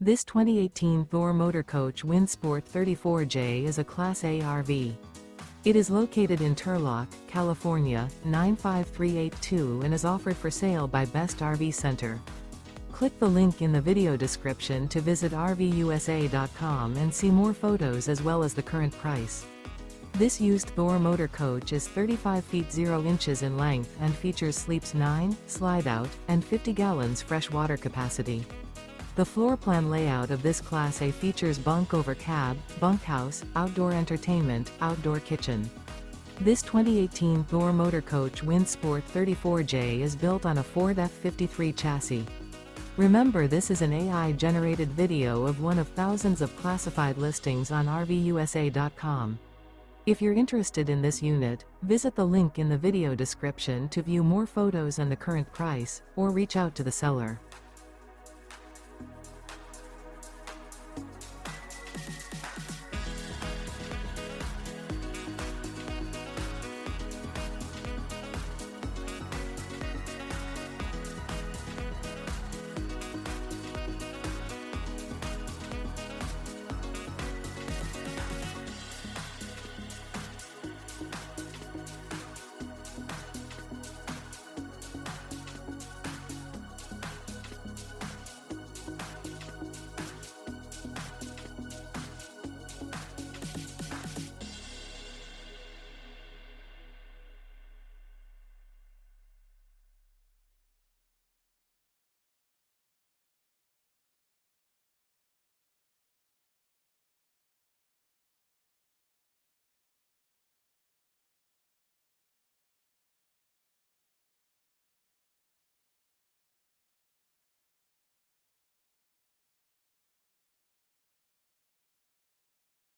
This 2018 Thor Motor Coach Windsport 34J is a Class A RV. It is located in Turlock, California, 95382 and is offered for sale by Best RV Center. Click the link in the video description to visit RVUSA.com and see more photos as well as the current price. This used Thor Motor Coach is 35 feet 0 inches in length and features sleeps 9, slide-out, and 50 gallons fresh water capacity. The floor plan layout of this Class A features Bunk Over Cab, Bunkhouse, outdoor entertainment, outdoor kitchen. This 2018 Thor Motor Coach Windsport 34J is built on a Ford F53 chassis. Remember, this is an AI-generated video of one of thousands of classified listings on RVUSA.com. If you're interested in this unit, visit the link in the video description to view more photos and the current price, or reach out to the seller.